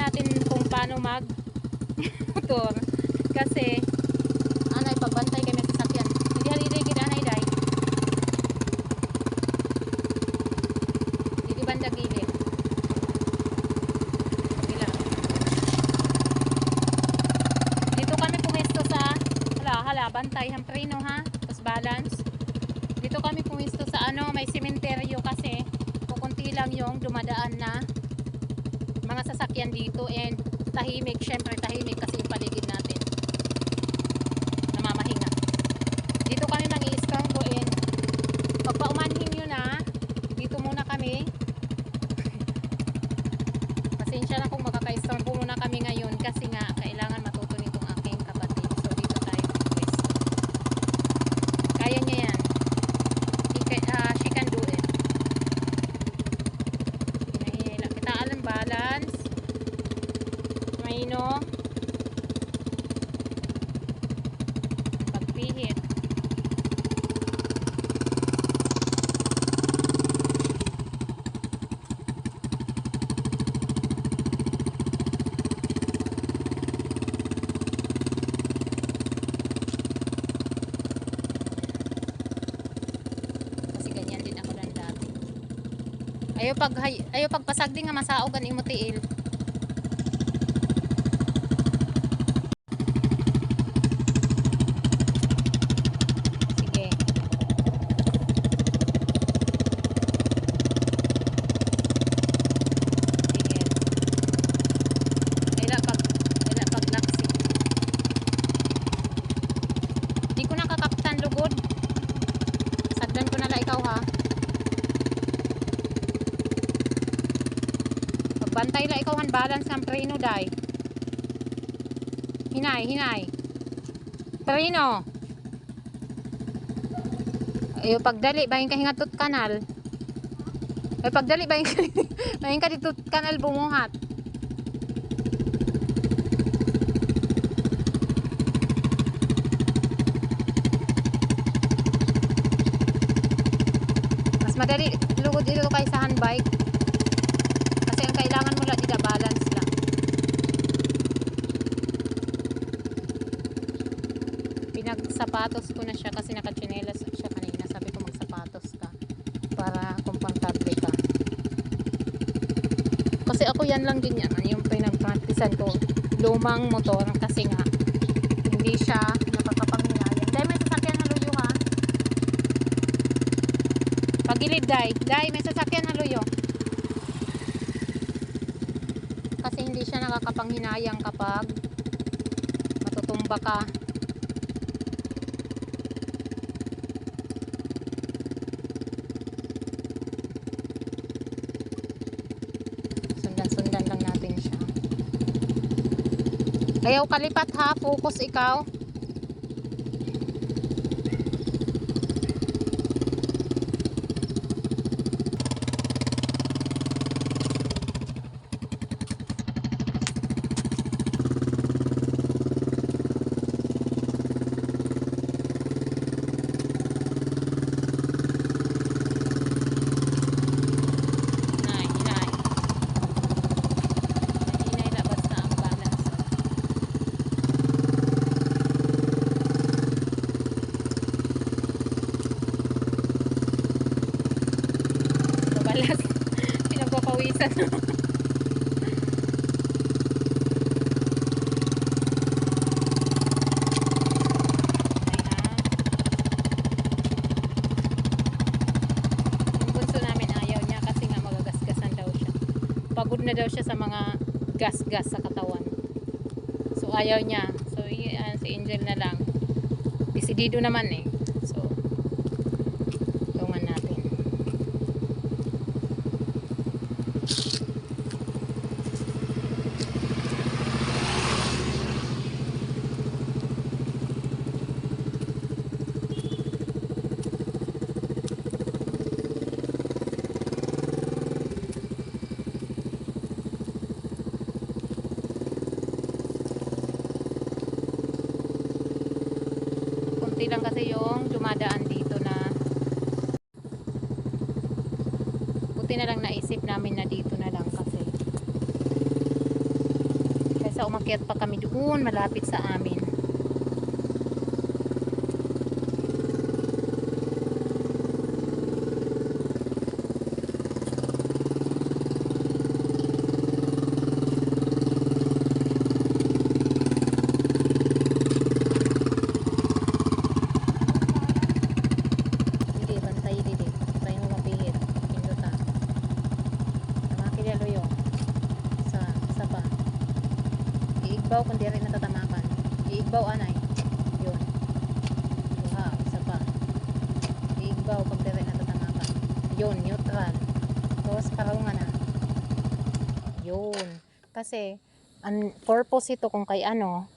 natin kung paano mag motor kasi anay pagbantay kami sa sasakyan. Hindi halirigid anay day. Dito banda gilid. Bila. Dito kami pumesto sa hala bantay hamprino ha. Tapos balance. Dito kami pumesto sa ano may sementeryo kasi kukunti lang yung dumadaan na mga sasakyan dito and tahimik, syempre tahimik kasi yung paligid natin namamahinga. Dito kami mangi-istorbo and pag paumanhin nyo na dito muna kami pasensya na kung makaka-istorbo muna kami ngayon kasi nga kailangan matuto nitong aking kapatid. So dito tayo pwesto. Kaya niya yan. She can do it. Kita alam balance Maino pagpihit kasi ganyan din ako lang dati. Ayaw pagpasagdi nga masaog ang imutiil. Bantay la ikaw han balance ng preno day. Hinay. Preno. Ayo pagdali bahin ka hingatot kanal. Ay pagdali bahin ka dito kanal bumuhat. Mas madali lugod dito kay sa handbike. Kasi ang kailangan mo lang dito balance lang. Pinagsapatos ko na siya kasi nakachinelas siya kanina. Sabi ko magsapatos ka para komportable ka. Kasi ako yan lang din yan. Yung pinagpracticean ko. Lumang motor kasi nga hindi siya nakakapanghinayang. Dahil may sasakyan haluyo ha. Pagilid dahil may sasakyan haluyo. Kasi hindi siya nakakapanghinayang kapag matutumba ka. Sundan lang natin siya. Ayaw kalipat ha, focus ikaw. Pinagpapawisan. Yung bunso namin ayaw niya kasi nga magagasgasan daw siya. Pagod na daw siya sa mga gas-gas sa katawan. So ayaw niya. So si Angel na lang. Desidido naman eh. So tungan natin. Konti lang kasi yung dumadaan dito na buti na lang naisip namin na dito na lang kasi kaysa umakyat pa kami doon malapit sa amin. Iigbaw kung di rin natatamakan. Iigbaw anay. Yun. Duha. Isa pa. Iigbaw pag di rin natatamakan. Yun. Neutral. Tapos karungan na. Yun. Kasi ang purpose ito kung kay ano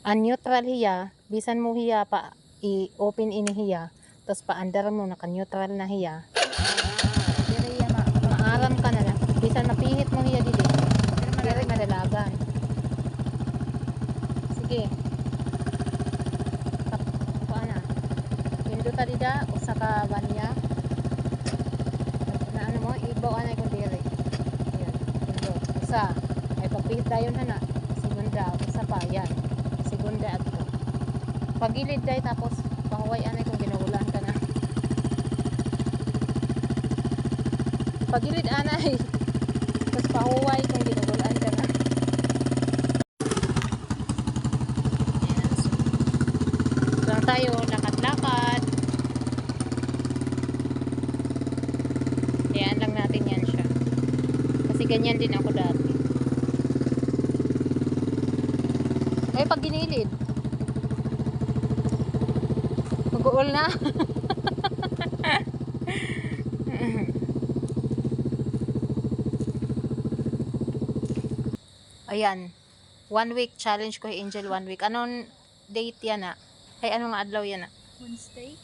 ang neutral hiya. Bisan mo hiya pa i-open ini hiya. Tapos paandar mo naka-neutral na hiya. Diri hiya maaram ka na lang. Bisan mapihit mo hiya dili. Diri madalagan. Sige. Paana? Pindo ta dida usa ka banya. Na ano mo ibaw anay kun diri. Yan. Pindo. Usa. Ay pagpihit dayon na na. Segunda usa pa yan. Segunda adto. Pagilid day tapos pahuway anay kung ginahulan ka na. Pagilid anay. Tapos pahuway kung ginahulan ka na. Lang tayo lakad-lakad. Hayaan lang natin yan siya. Kasi ganyan din ako dati. Eh pag ginilid mag-uol na. Ayan. 1 week challenge ko Angel 1 week. Anong date yan na? Ay anong adlaw yan na? Wednesday?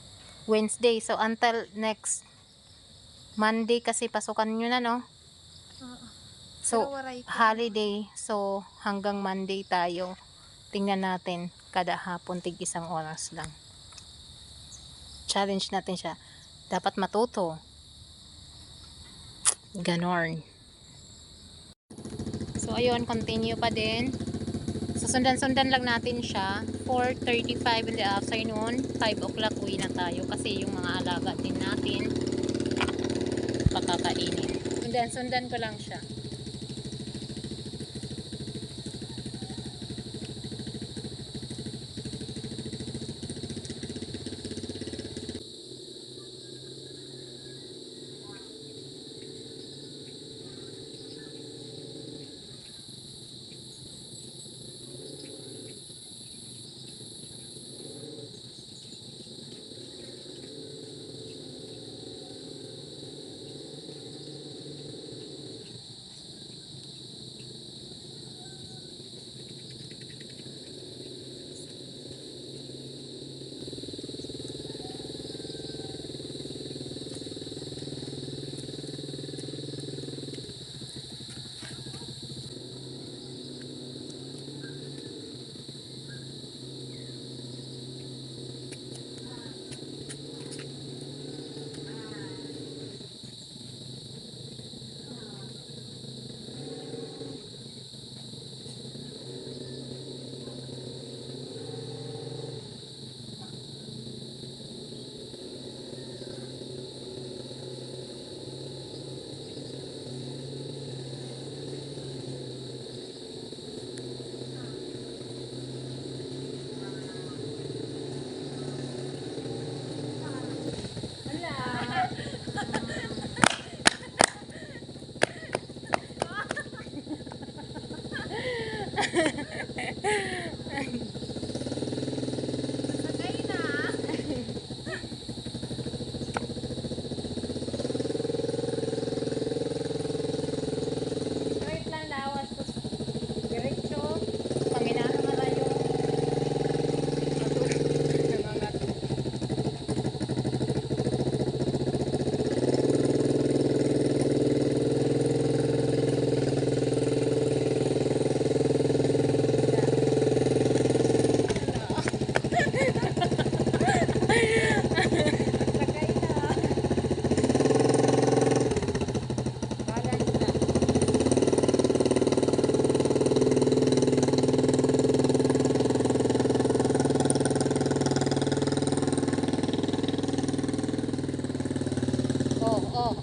Wednesday. So until next Monday kasi pasukan nyo na no? So holiday. So hanggang Monday tayo. Tingnan natin kada hapon tig 1 oras lang. Challenge natin siya. Dapat matuto. Ganon. So ayun, continue pa din. So sundan-sundan lang natin siya. 4:35 in the afternoon. 5 o'clock uwi na tayo kasi yung mga alaga din natin pakakainin. Sundan-sundan ko lang siya.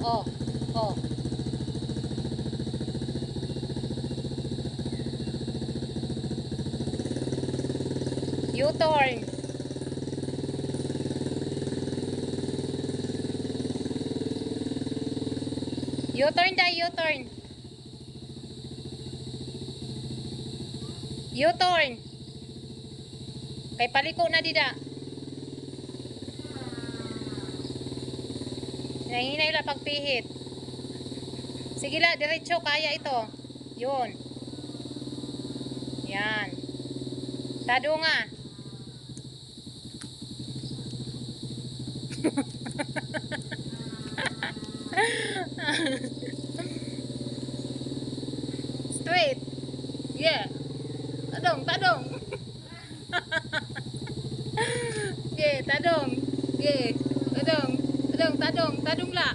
oh, oh. U-turn. U-turn da, U-turn. U-turn. Kay paliko na dida. Nahinay la pagpihit. Sige la, diretso kaya ito. Yun. Yan. Tado nga. Straight. Yeah. Tadong, tadong. Yeah, tadong. Yeah. Tadong. Tadong, tadong, tadong la.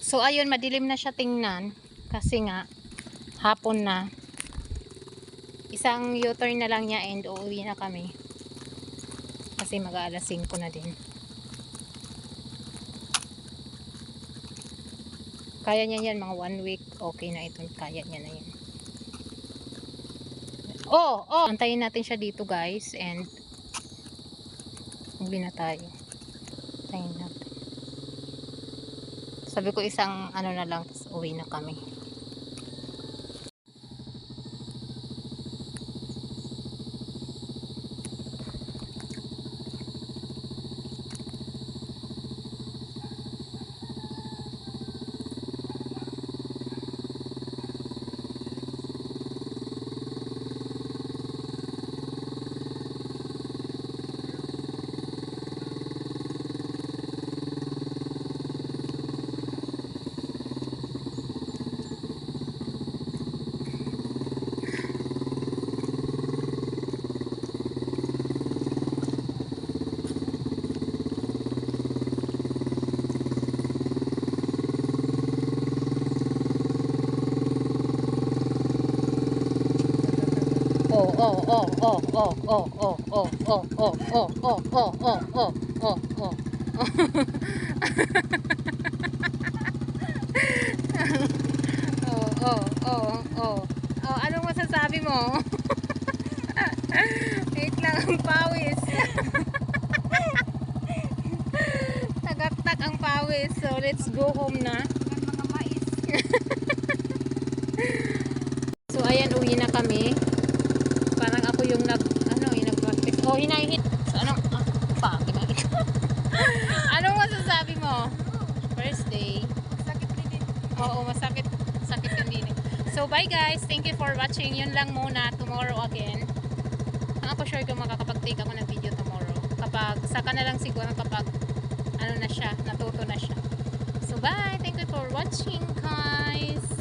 So ayun, madilim na siya tingnan kasi nga hapon na. Isang U-turn na lang niya and uuwi na kami. Kasi mag-aalas 5 na din. Kaya niya yan, mga 1 week. Okay na ito. Kaya niya na yan. Oh, oh! Antayin natin siya dito guys. And uwi na tayo. Antayin natin. Sabi ko isang ano na lang, tapos uwi na kami. Oh, oh, oh, oh, oh, oh, oh, oh, oh, oh, oh, oh, oh, oh, oh, oh, oh. Oh, oh, oh, oh. Oh, anong masasabi mo? Wait lang, ang pawis. Tagaktak ang pawis. So, let's go home na. Mga mais. So, ayan, uwi na kami. Parang ako yung nag-practice. Oh, hinahit. So, anong masasabi mo? First day. Sakit rin din. Oo, masakit. Sakit yung din. So, bye guys. Thank you for watching. Yun lang muna. Tomorrow again. Ang ako sure kung makakapag-take ako ng video tomorrow. Kapag, saka na lang siguro kapag, ano na siya, natuto na siya. So, bye. Thank you for watching, guys.